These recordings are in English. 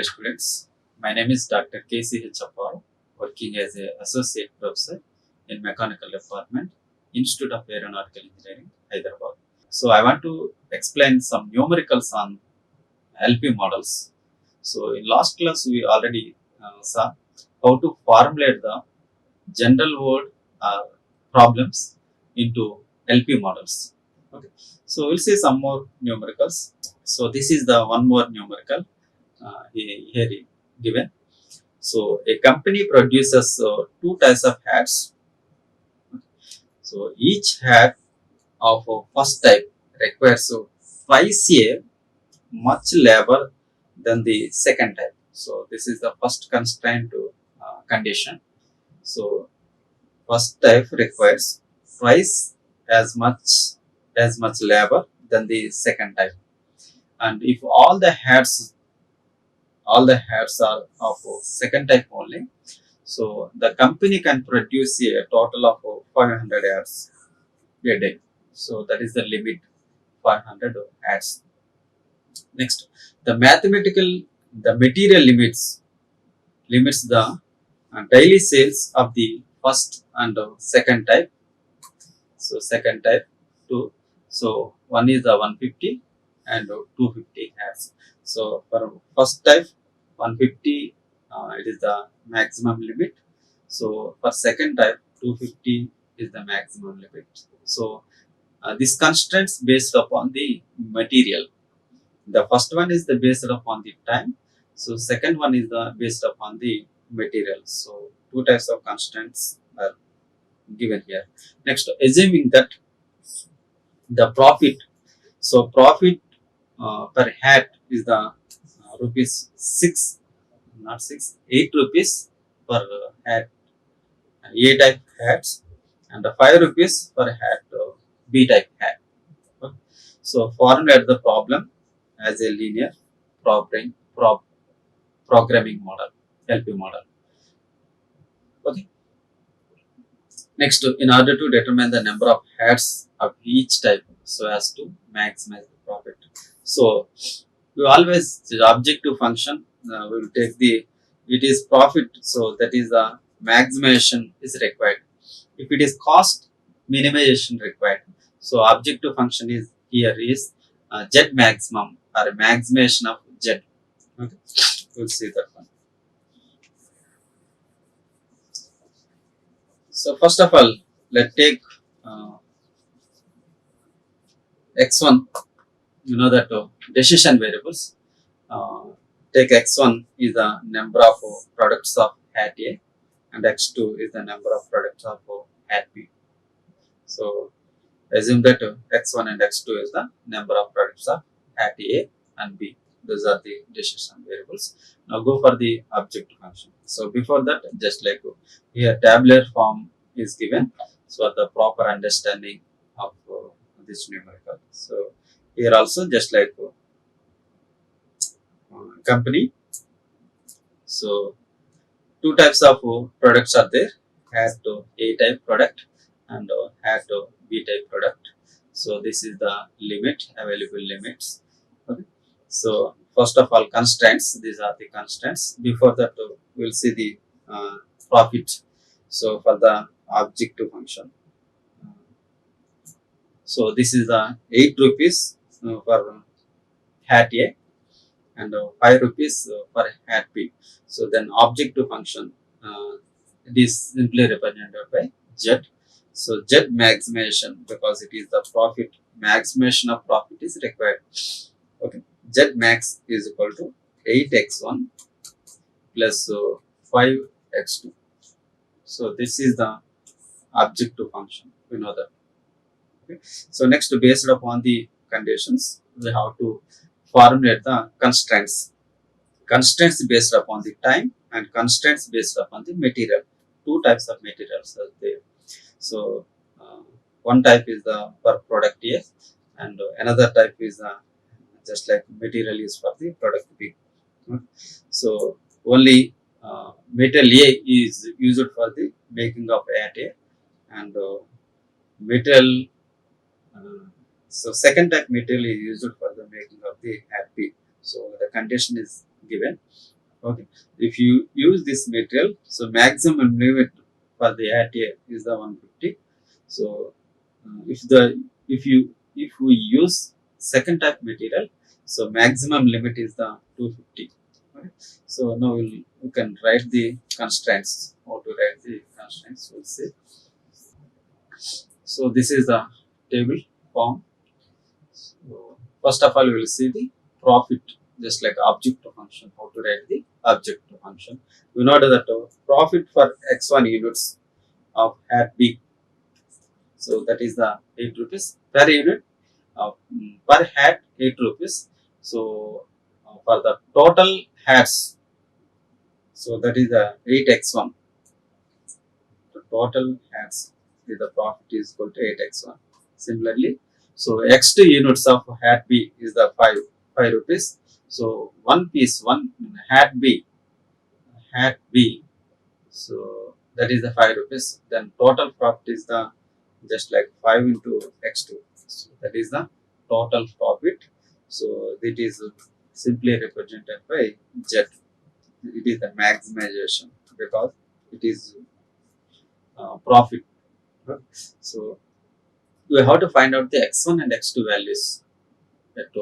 dear students. My name is Dr. K.C.H. Apparao, working as an associate professor in mechanical department, Institute of Aeronautical Engineering, Hyderabad. So I want to explain some numericals on LP models. So in last class we already saw how to formulate the general word problems into LP models. Okay. So we'll see some more numericals. So this is the one more numerical here given. So a company produces two types of hats. So each hat of first type requires twice a much labor than the second type. So this is the first constraint condition. So first type requires twice as much labor than the second type. And if all the hats are of second type only, so the company can produce a total of 500 hats a day. So that is the limit, 500 hats. Next, the material limits the daily sales of the first and second type. So second type two. So one is the 150 and 250 hats. So for first type 150, it is the maximum limit. So for second type 250 is the maximum limit. So this constraints based upon the material. The first one is the based upon the time. So second one is the based upon the material. So two types of constraints are given here. Next, assuming that the profit. So profit per hat is the rupees 6, not 6, 8 rupees per hat, A type hats, and 5 rupees per hat, B type hat. Okay. So formulate the problem as a linear programming model, LP model. Okay. Next, in order to determine the number of hats of each type so as to maximize the profit. So we always the objective function we will take it is profit, so that is the maximization is required. If it is cost, minimization required. So objective function is here is Z maximum or maximization of Z. Okay, we'll see that one. So first of all, let's take x1. You know that decision variables. Take x1 is the number of products of hat A, and x2 is the number of products of hat B. So assume that x1 and x2 is the number of products of hat A and B. Those are the decision variables. Now go for the objective function. So before that, just like here tabular form is given, so the proper understanding of this numerical. So here also just like company. So two types of products are there, hat A type product and hat B type product. So this is the limit, available limits. Okay. So first of all, constraints. These are the constraints. Before that, we'll see the profit. So for the objective function. So this is the 8 rupees for hat A and 5 rupees per hat B. So then objective function, it is simply represented by Z. So Z maximization, because it is the profit, maximization of profit is required. Okay, Z max is equal to 8x1 plus 5x2. So this is the objective function. We know that. Okay. So next, based upon the conditions, we have to formulate the constraints. Constraints based upon the time and constraints based upon the material. Two types of materials are there. So one type is the per product A, and another type is just like material is for the product B. So only material A is used for the making of hat A, and material so second type material is used for the making of the hat B. So the condition is given. Okay, if you use this material, so maximum limit for the ATA is the 150. So if we use second type material, so maximum limit is the 250. Okay. So now we can write the constraints. How to write the constraints? We'll see. So this is the table form. So first of all, we will see the profit, just like object function. How to write the object function? We know that profit for x1 units of hat B. So that is the 8 rupees per unit. Per hat 8 rupees. So for the total hats, so that is the 8x1. The total hats with the profit is equal to 8x1. Similarly, so x2 units of hat B is the 5 rupees. So one piece, one hat B. So that is the 5 rupees. Then total profit is the just like 5 into x2. So that is the total profit. So it is simply represented by Z. It is the maximization because it is profit. So we have to find out the x1 and x2 values at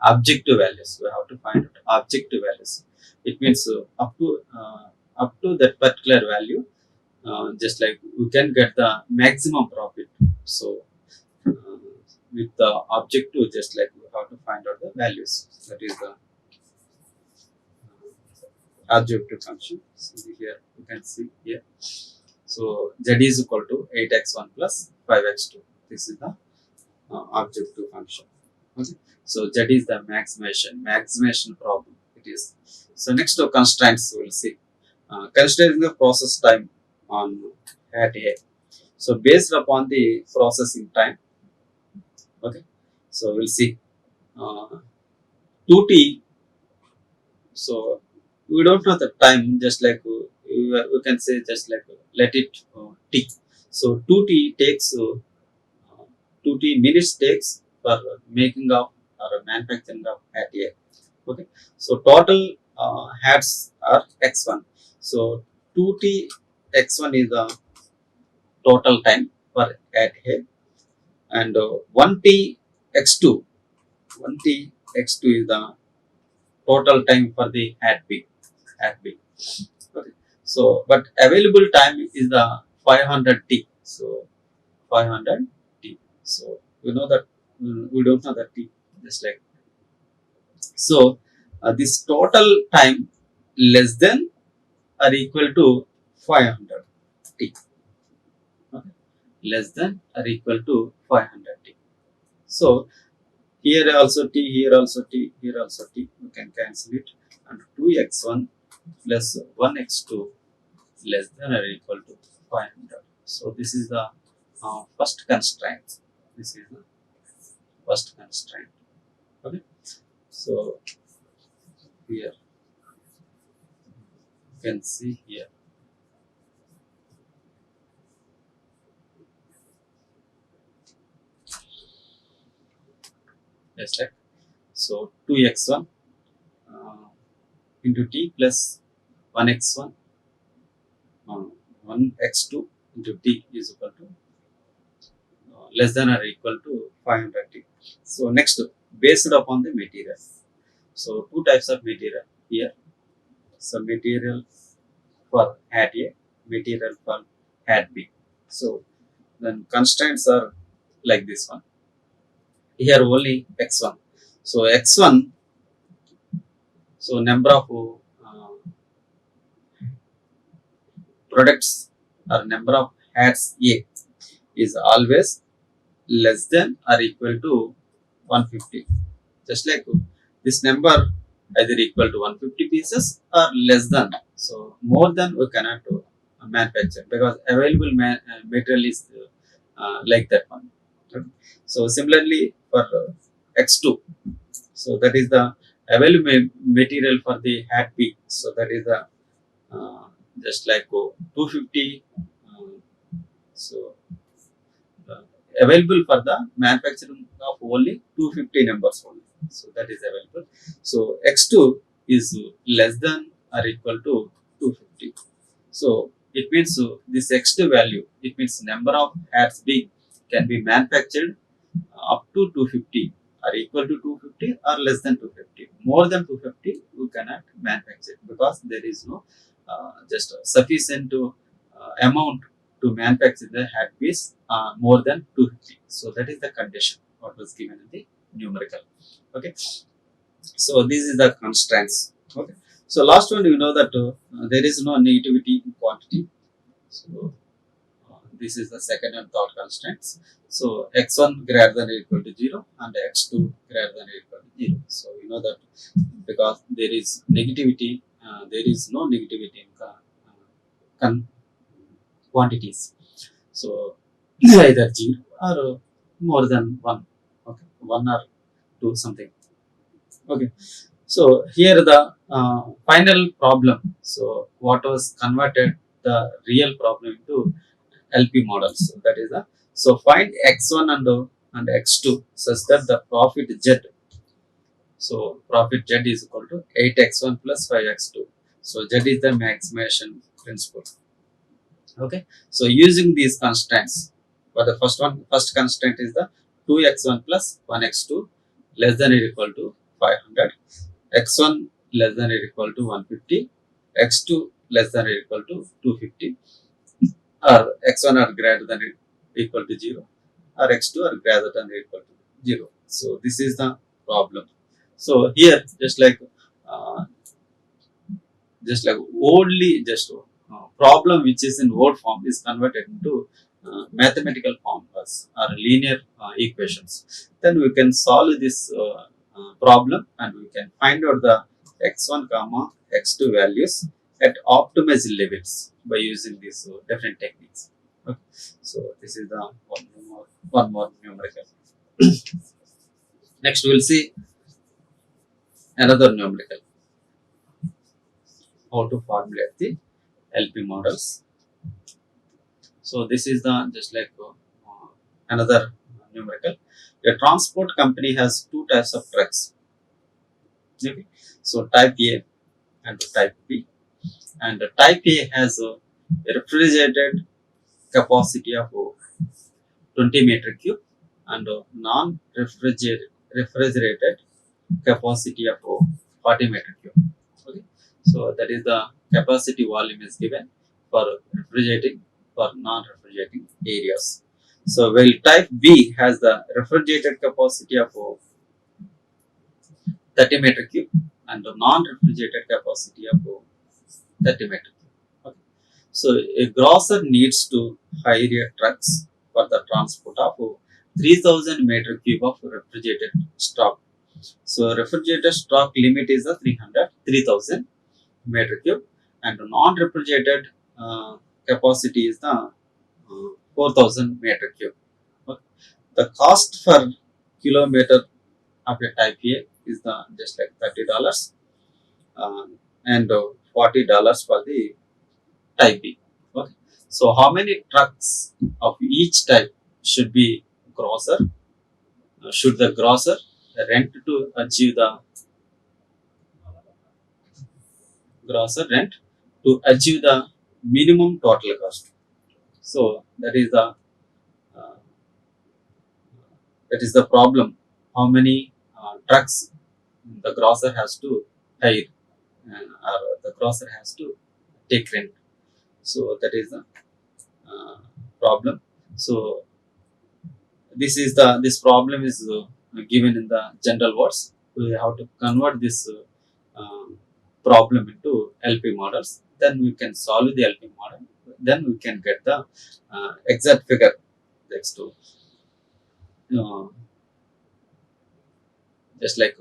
objective values. We have to find out objective values. It means up to that particular value, just like we can get the maximum profit. So uh, with the objective, just like we have to find out the values. That is the objective function. So here you can see here. So z is equal to 8x1 plus 5x2. This is the objective function. Okay. So z is the maximization problem. It is. So next to constraints we will see. Considering the process time on hat A. So based upon the processing time, okay. So we'll see 2t. So we don't know the time. Just like we can say, just like let it t. So 2t takes 2t minutes takes for making of or manufacturing of hat A. Okay. So total hats are x1. So 2t x1 is the total time for hat A, and 1t x2 1t x2 is the total time for the hat B. Hat B. Okay. So but available time is the 500t. So 500t. So we know that we don't know that t, just like so. This total time less than or equal to 500 t. Okay. Less than or equal to 500 t. So here also t, here also t, here also t. You can cancel it, and 2x1 plus 1x2 less than or equal to 500. So this is the first constraint. This is the first constraint. Okay. So here you can see here. Let's check. So 2x1 into t plus 1x1 1x2 into t is equal to less than or equal to 500 t. So next, based upon the material. So two types of material here. So material for hat A, material for hat B. So then constraints are like this one. Here only x1. So x1. So number of products or number of hats A is always less than or equal to 150. Just like this number either equal to 150 pieces or less than. So more than we cannot manufacture because available material is like that one. Okay. So similarly for x2, so that is the available material for the hat B. So that is the uh, just like 250. Uh, so uh, available for the manufacturing of only 250 numbers only. So that is available. So x2 is less than or equal to 250. So it means this x2 value, it means number of hairs B can be manufactured up to 250 or equal to 250 or less than 250. More than 250 you cannot manufacture because there is no just sufficient amount to manufacture the hat piece more than 250. So that is the condition what was given in the numerical. Okay. So this is the constraints. Okay. So last one, you know that there is no negativity in quantity. So this is the second and third constraints. So x1 greater than or equal to 0 and x2 greater than or equal to 0. So you know that because there is negativity, there is no negativity in quantities. So either 0 or more than 1. Okay, 1 or 2 something. Okay. So here the final problem. So what was converted the real problem into LP models. So that is the, so find x1 and x2 such that the profit z. So profit z is equal to 8x1 plus 5x2. So z is the maximization principle. Okay. So using these constraints, for the first one, first constraint is the 2x1 plus 1x2 less than or equal to 500, x1 less than or equal to 150, x2 less than or equal to 250, or x1 are greater than or equal to 0, or x2 are greater than or equal to 0. So this is the problem. So here uh, just like only just problem which is in word form is converted into mathematical formulas or linear equations. Then we can solve this problem and we can find out the x1 comma x2 values at optimized levels by using these different techniques. Okay. So this is the one more numerical. Next we'll see another numerical, how to formulate the LP models. So this is the another numerical. A transport company has two types of trucks. Okay. So type A and type B. And the type A has a refrigerated capacity of 20 meter cube and a non-refrigerated capacity of 40 meter cube. Okay. So that is the capacity volume is given for refrigerating, for non-refrigerating areas. So while type B has the refrigerated capacity of 30 meter cube and the non-refrigerated capacity of 30 meter cube. Okay. So a grocer needs to hire trucks for the transport of 3000 meter cube of refrigerated stock. So refrigerated stock limit is the 3000 meter cube and non-refrigerated capacity is the 4000 meter cube. Okay. The cost per kilometer of a type A is the just like $30 and $40 for the type B. Okay. So how many trucks of each type should be grocer? Should the grocer rent to achieve the grocer rent to achieve the minimum total cost? So uh, that is the problem. How many trucks the grocer has to hire, or the grocer has to take rent. So that is the problem. So this problem is given in the general words. We have to convert this problem into LP models. Then we can solve the LP model. Then we can get the exact figure next to uh, just like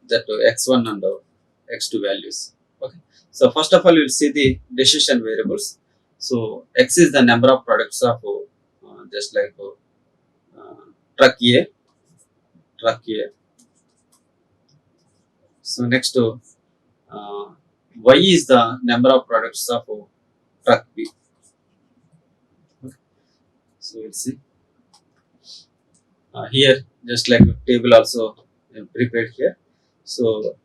that x1 and x2 values. Okay. So first of all, we'll see the decision variables. So x is the number of products of just like truck A, truck A. So next to y is the number of products of truck B. Okay. So we'll see here just like a table also prepared here. So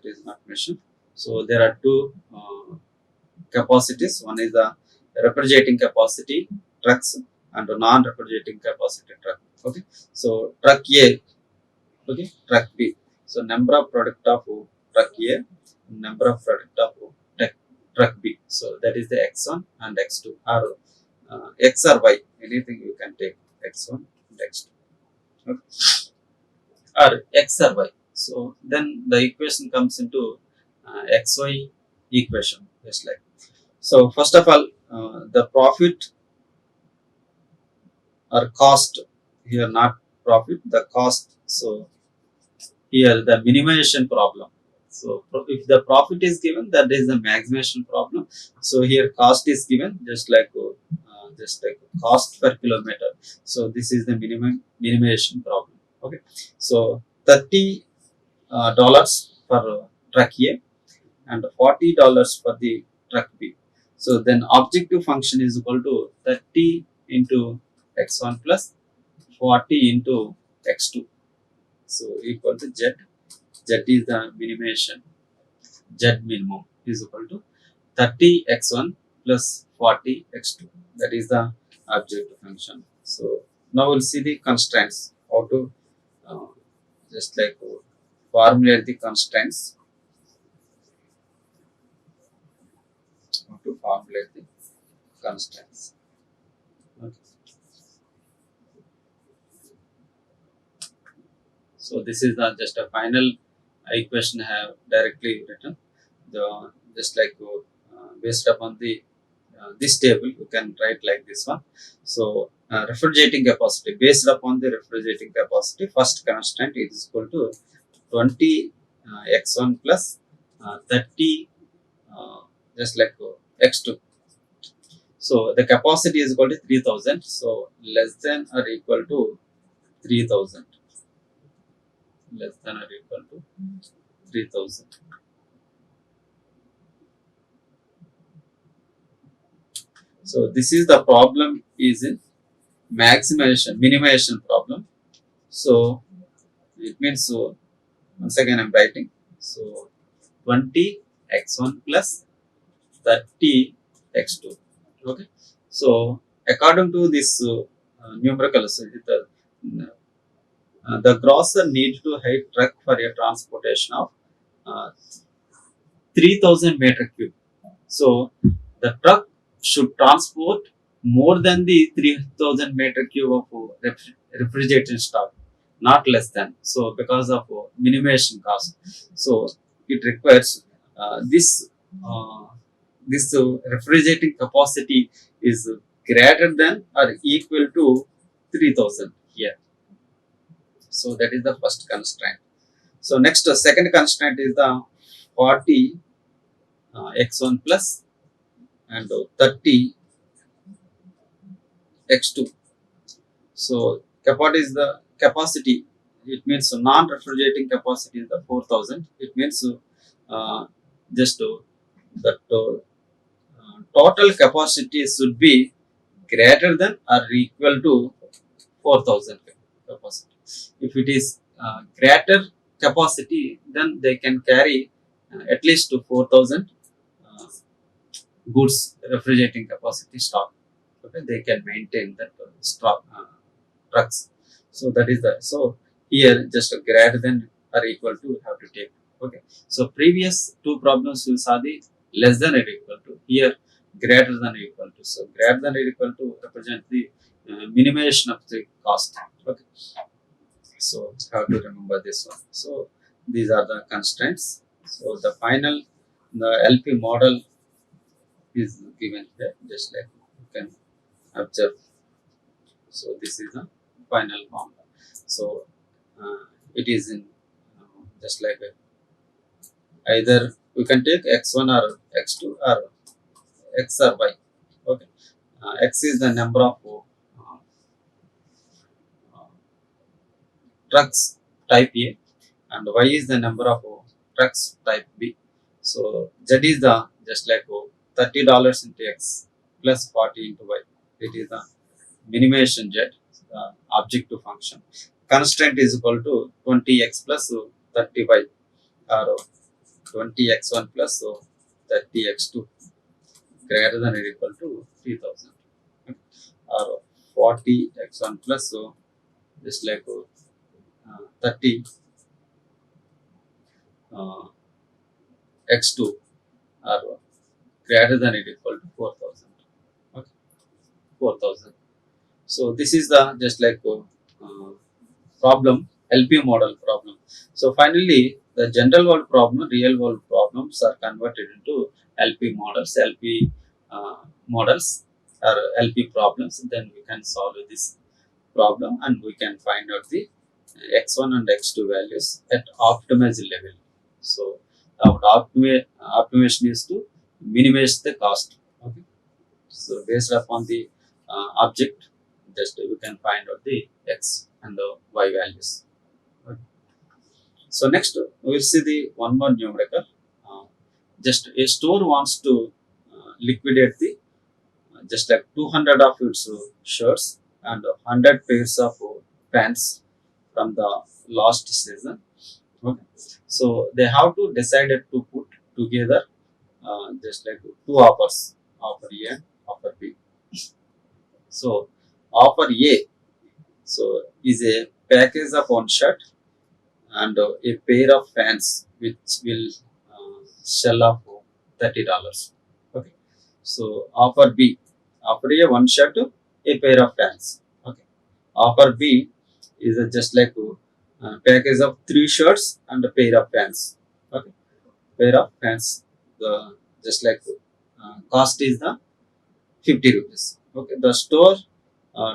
is not mentioned. So there are two capacities. One is the refrigerating capacity trucks and non-refrigerating capacity truck. Okay, so truck A, okay, truck B. So number of product of truck A, number of product of truck B. So that is the X1 and X2, or X or Y. Anything you can take, X1 and X2, okay, or X or Y. So then the equation comes into XY equation, just like. So first of all, the profit or cost, here not profit, the cost. So here the minimization problem. So if the profit is given, that is the maximization problem. So here cost is given, just like cost per kilometer. So this is the minimization problem. Okay. So $30 for truck A and $40 for the truck B. So then objective function is equal to 30 into x1 plus 40 into x2. So equal to Z. Z is the minimization. Z minimum is equal to 30 x1 plus 40 x2. That is the objective function. So now we'll see the constraints. How to uh, just like formulate the constraints. How to formulate the constraints. Okay. So this is the just a final equation I have directly written. The just like based upon the this table, you can write like this one. So refrigerating capacity, based upon the refrigerating capacity, first constant is equal to 20 x1 plus 30 uh, just like x2. So the capacity is equal to 3000. So less than or equal to 3000. Less than or equal to 3000. So this is the problem is in minimization problem. So it means, so once again I'm writing. So 20 x1 plus 30 x2. Okay. So according to this numericals, the grosser need to hire truck for a transportation of uh, 3000 meter cube. So the truck should transport more than the 3000 meter cube of refrigerated stock, not less than. So because of minimization cost, so it requires uh, this refrigerating capacity is greater than or equal to 3000 here. So that is the first constraint. So next, second constraint is the 40 x1 plus and 30 x2. So capacity is the capacity. It means non-refrigerating capacity is the 4000. It means just that total capacity should be greater than or equal to 4000 capacity. If it is greater capacity, then they can carry at least to 4000 uh, goods refrigerating capacity stock. Okay, they can maintain that stock trucks. So that is the, so here just greater than or equal to you have to take. Okay, so previous two problems you saw the less than or equal to, here greater than or equal to. So greater than or equal to represent the minimization of the cost. Okay, so how to remember this one. So these are the constraints. So the final, the LP model is given here, just like you can observe. So this is the final formula. So it is in just like either we can take x1 or x2 or x or y. Okay, x is the number of uh, trucks type A and y is the number of trucks type B. So z is the just like $30 into x plus 40 into y. It is the minimization z, objective function. Constraint is equal to 20x plus 30y, or 20x1 plus so 30x2 greater than or equal to 3000, or 40x1 plus so just like 30 uh, x2 are greater than or equal to 4000. Okay, 4000. So this is the just like problem, LP model problem. So finally, the general world problem, real world problems are converted into LP models. LP models or LP problems. Then we can solve this problem and we can find out the x1 and x2 values at optimized level. So our optimization is to minimize the cost. Okay. So based upon the object, just we can find out the x and the y values. Okay. So next we will see the one more numerical. Uh, just a store wants to liquidate the just like 200 of its shirts and 100 pairs of pants from the last season. Okay. So they have to decide to put together just like two offers, offer A and offer B. So offer A so is a package of one shirt and a pair of pants which will sell off $30. Okay. So offer B, offer A one shirt, a pair of pants. Okay. Offer B is just like package of three shirts and a pair of pants. Okay. Pair of pants. The just like cost is the 50 rupees. Okay. The store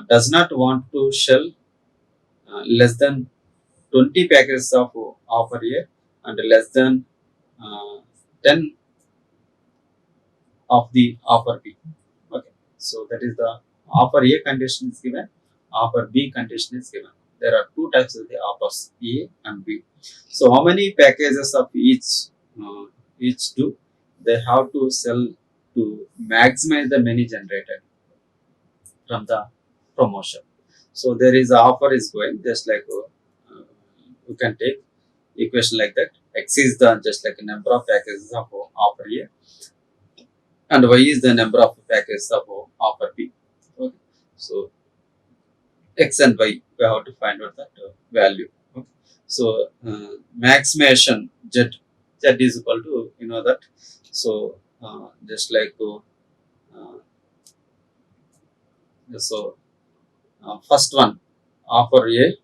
does not want to sell less than 20 packages of offer A and less than uh, 10 of the offer B. Okay. So that is the offer A condition is given, offer B condition is given. There are two types of the offers, A and B. So how many packages of each do they have to sell to maximize the money generated from the promotion. So there is a offer is going just like you can take equation like that. X is the just like a number of packages of offer A and Y is the number of packages of offer B. Okay. So X and Y we have to find out that value. Okay. So maximization Z is equal to that. So just like so first one offer A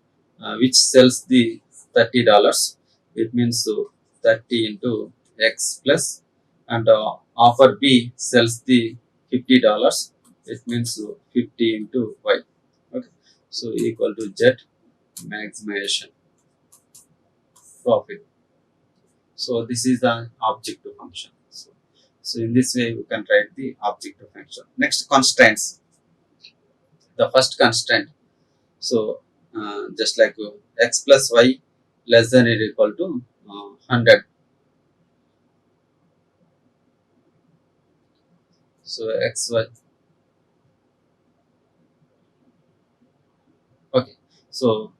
which sells the $30. It means 30 into X plus, and offer B sells the $50. It means 50 into Y. Okay. So equal to Z maximization profit. So this is the objective function. So in this way we can write the objective function. Next constraints. The first constraint. So just like x plus y less than or equal to 100. So xy. Okay. So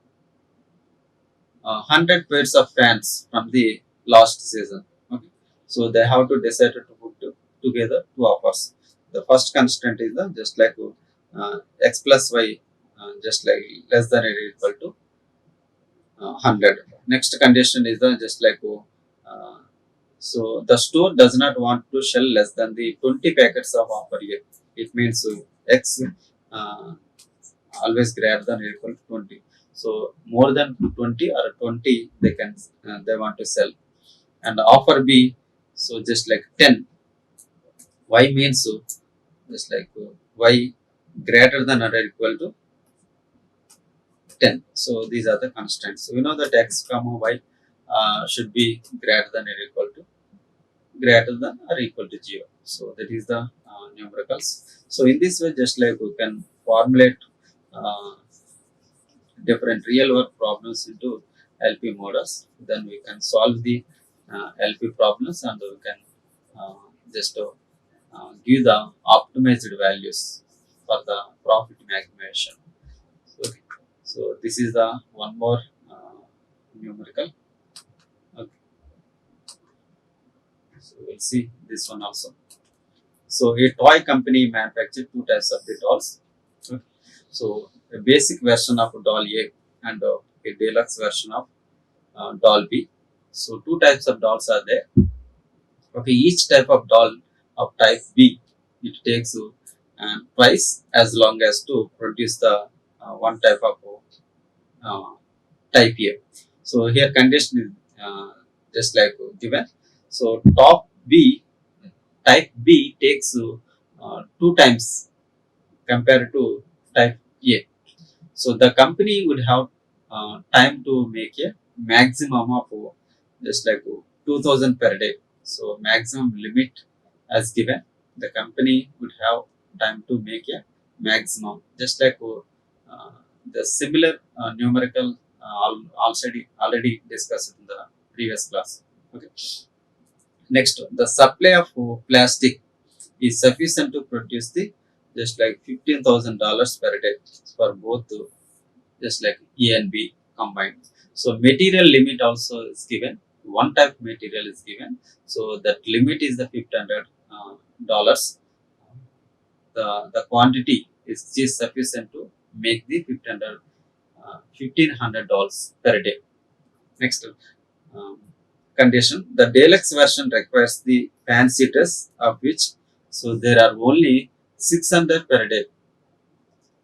100 pairs of pants from the last season. Okay. So they have to decide to put together two offers. The first constraint is the just like x plus y just like less than or equal to 100. Next condition is the just like so the store does not want to sell less than the 20 packets of offer A. It means X always greater than or equal to 20. So more than 20 or 20 they want to sell. And offer B, so just like 10. Y means just like Y greater than or equal to 10. So these are the constants. So we know that X comma Y should be greater than or equal to greater than or equal to 0. So that is the numericals. So in this way, just like we can formulate uh, different real world problems into LP models, then we can solve the LP problems and we can just give the optimized values for the profit maximization. So, so this is the one more numerical. Okay. So we'll see this one also. So a toy company manufactured two types of the dolls. Okay. So a basic version of doll A and a deluxe version of doll B. So two types of dolls are there. Okay, each type of doll of type B, it takes twice as long as to produce the one type of uh, type A. So here condition is just like given. So top B, type B takes two times compared to type A. So the company would have time to make a maximum of just like 2000 per day. So maximum limit as given. The company would have time to make a maximum, just like the similar numerical already discussed in the previous class. Okay. Next, the supply of plastic is sufficient to produce the just like $15,000 per day for both just like A and B combined. So material limit also is given. One type material is given. So that limit is the $1,500. The quantity is just sufficient to make the $1,500 per day. Next um, condition: the deluxe version requires the fancy dress, of which so there are only 600 per day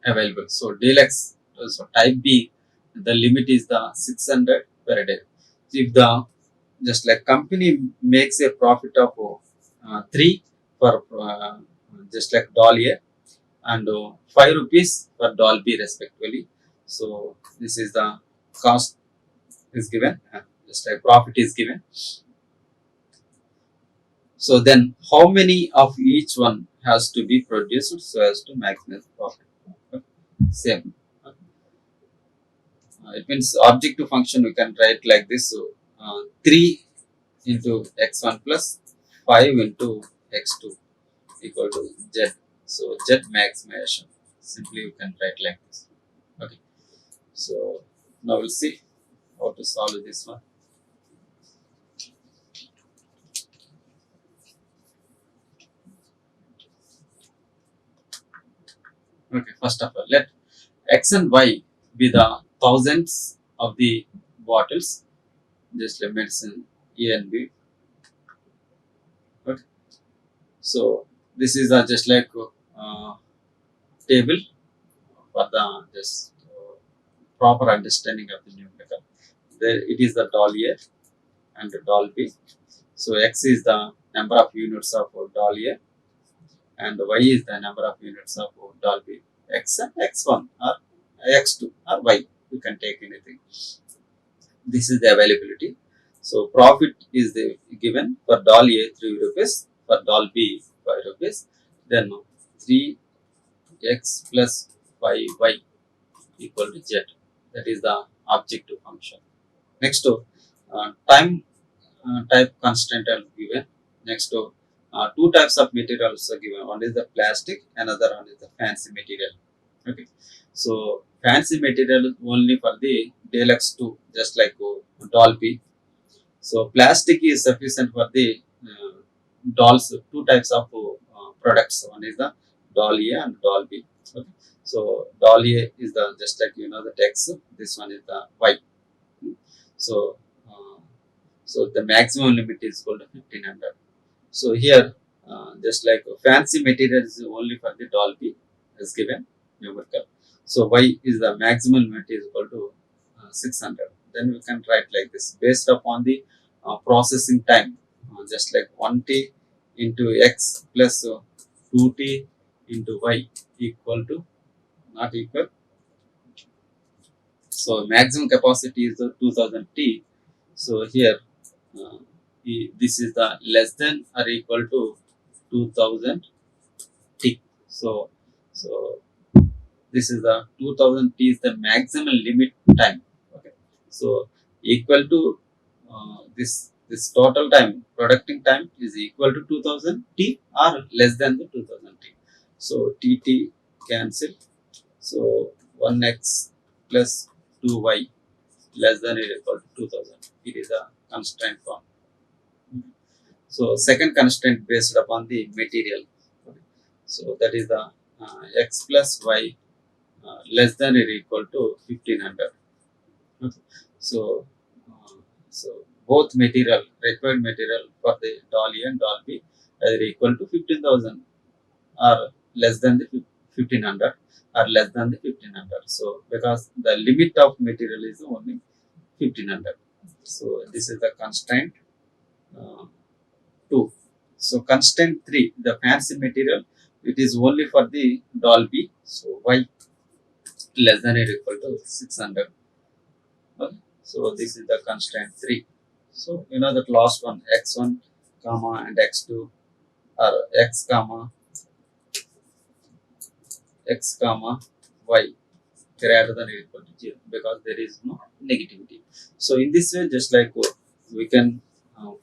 available. So deluxe, so type B, the limit is the 600 per day. If the just like company makes a profit of 3 for just like doll A and 5 rupees for doll B respectively. So this is the cost is given, just like profit is given. So then how many of each one has to be produced so as to maximize profit? Same. It means objective function we can write like this. So 3 into x1 plus 5 into x2 equal to z. So z maximization. Simply you can write like this. Okay. So now we'll see how to solve this one. Okay. First of all, let x and y be the thousands of the bottles. Just like medicine A and B. Okay. So this is just like table for the just proper understanding of the numerical. There it is the doll A and the doll B. So x is the number of units of doll A and y is the number of units of doll B. X and x1 or x2 or y. You can take anything. This is the availability. So profit is the given for doll A 3 rupees, for doll B 5 rupees. Then 3x plus 5y equal to z. That is the objective function. Next to time type constant are given. Next to two types of materials are given. One is the plastic, another one is the fancy material. Okay. So fancy material is only for the deluxe 2, just like doll B. So plastic is sufficient for the dolls. Two types of products. One is the doll A and doll B. Okay. So doll A is the just like the text. This one is the Y. So so the maximum limit is equal to 1500. So here just like fancy material is only for the doll B as given numerical. So Y is the maximum limit is equal to 600. Then we can write like this based upon the processing time, just like 1t into x plus 2t into y equal to not equal. So maximum capacity is the 2000 t. So here uh, this is the less than or equal to 2000 t. So this is the 2000 t is the maximum limit time. Okay. So equal to this total time producting time is equal to 2000 t or less than the 2000 t. So tt cancel. So 1x plus 2y less than or equal to 2000. It is a constraint form. So second constraint based upon the material. Okay. So that is the x plus y less than or equal to 1500. Okay. So, so both material required material for the dolly and doll B are equal to 15,000 or less than the 1500 or less than the 1500. So because the limit of material is only 1500. So this is the constraint uh, 2. So constraint 3, the fancy material, it is only for the doll B. So y less than or equal to 600. Okay. So this is the constraint 3. So you know that last one x1 comma and x2 or x comma y greater than or equal to 0 because there is no negativity. So in this way, just like we can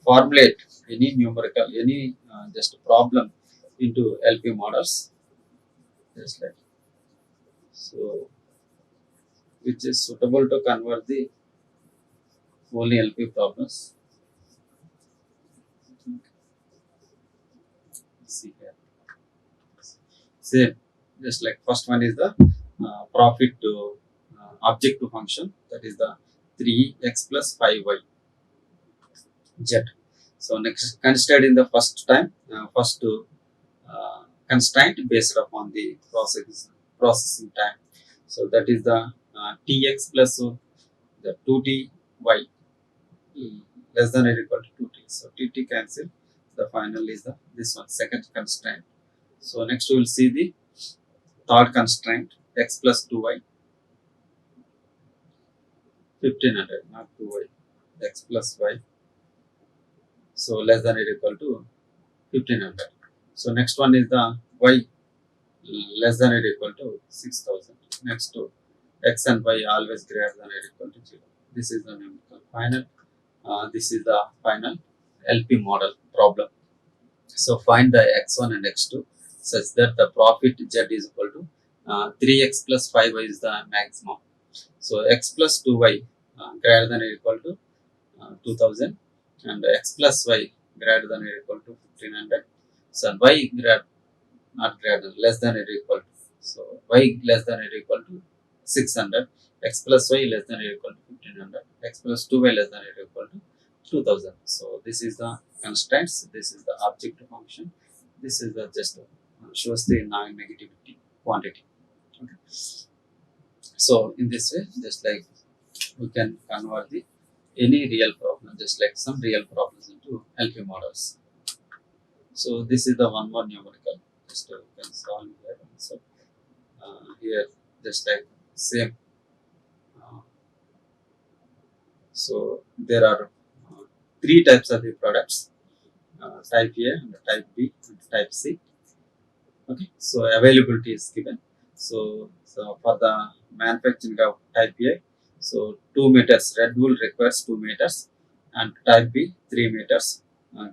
formulate any numerical, any just problem into LP models, just like so, which is suitable to convert the only LP problems. See here, same, just like first one is the profit to objective function, that is the 3x plus 5y z. So next considered in the first time, first constraint based upon the processing time. So that is the tx plus the 2ty less than or equal to 2t. So tt cancel. The final is the this one second constraint. So next we will see the third constraint x plus 2y 1500, not 2y, x plus y. So less than or equal to 1500. So next one is the y less than or equal to 6000. Next to x and y always greater than or equal to 0. This is the numerical final. This is the final LP model problem. So find the x1 and x2 such that the profit z is equal to 3x plus 5y is the maximum. So x plus 2y greater than or equal to 2000 and x plus y greater than or equal to 1500. So y not greater, less than or equal to. So y less than or equal to 600, x plus y less than or equal to 1500, x plus 2y less than or equal to 2000. So this is the constraints, this is the objective function, this is the just shows the non-negativity quantity. Okay. So in this way, just like we can convert the any real problem, just like some real problems into LP models. So this is the one more numerical. Just you can solve here. So here, just like same. Uh, so there are three types of the products: type A, and type B, and type C. Okay. So availability is given. So for the manufacturing of type A, so 2 meters red wool requires 2 meters, and type B 3 meters.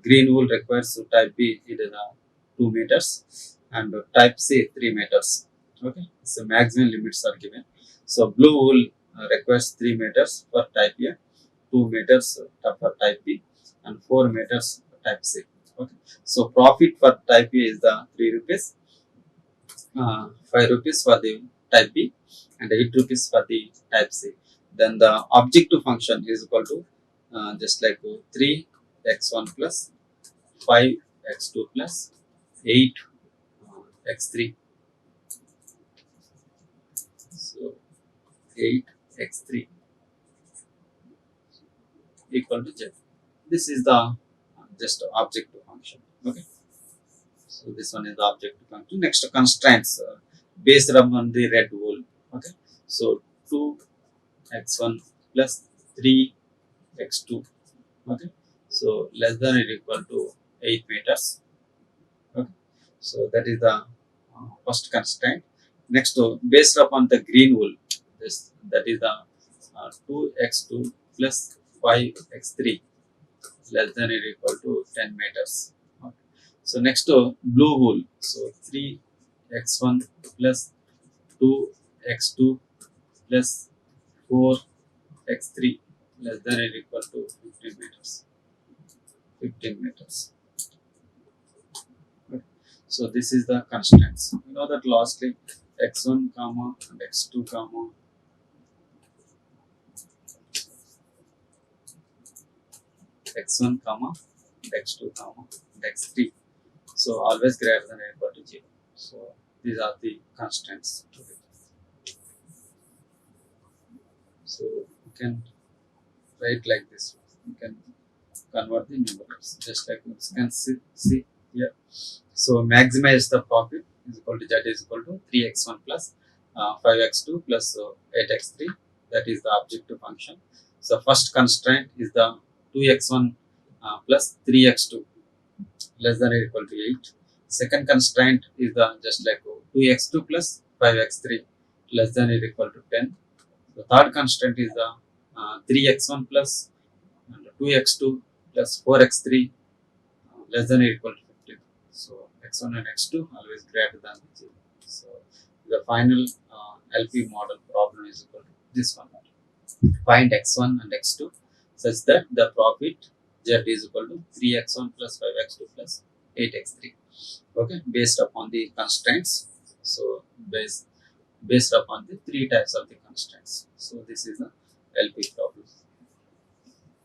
Green wool requires type B it is 2 meters, and type C 3 meters. Okay, so maximum limits are given. So blue wool requires 3 meters for type A, 2 meters for type B, and 4 meters for type C. Okay, so profit for type A is the 3 rupees, 5 rupees for the type B, and 8 rupees for the type C. Then the objective function is equal to just like 3x1 plus 5x2 plus 8x3. So 8x3 equal to z. This is the just objective function. Okay. So this one is the objective function. Next constraints based upon the red wool. Okay. So 2x1 plus 3x2. Okay. So less than or equal to 8 meters. Okay. So that is the first constraint. Next, based upon the green wool, this that is the 2x2 plus 5x3 less than or equal to 10 meters. Okay. So next, blue wool. So 3x1 plus 2x2 plus 4x3 less than or equal to 15 meters. 15 meters. So this is the constraints. You know that lastly x1 comma and x2 comma x1 comma x2 comma and x3. So always greater than or equal to 0. So these are the constraints to it. So you can write like this. You can convert the numerals just like this. You can see here. So maximize the profit is equal to z is equal to 3x1 plus 5x2 plus 8x3. That is the objective function. So first constraint is the 2x1 plus 3x2 less than or equal to 8. Second constraint is the just like 2x2 plus 5x3 less than or equal to 10. The third constraint is the 3x1 plus 2x2 plus 4x3 less than or equal to 15. So x1 and x2 always greater than 0. So the final LP model problem is equal to this one. Find x1 and x2 such that the profit z is equal to 3x1 plus 5x2 plus 8x3. Okay, based upon the constraints. So based upon the three types of the constraints. So this is the LP problem.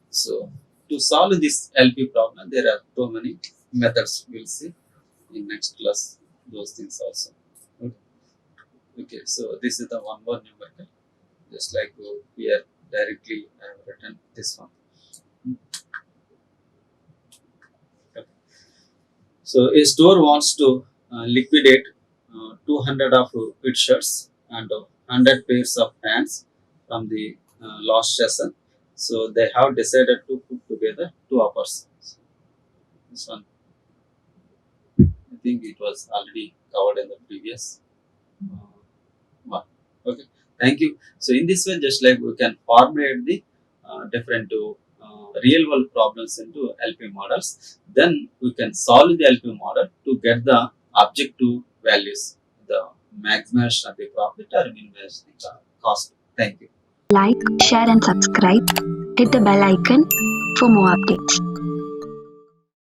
So to solve this LP problem, there are so many methods. We'll see in next class those things also. Okay, so this is the one more numerical. Just like here directly I have written this one. Okay. So a store wants to liquidate 200 of its shirts and 100 pairs of pants from the last season. So they have decided to put together two offers. This one, I think it was already covered in the previous one. Okay, thank you. So in this way, just like we can formulate the different real world problems into LP models, then we can solve the LP model to get the objective values, the maximization of the profit or minimization of the cost. Thank you. Like, share and subscribe. Hit the bell icon for more updates.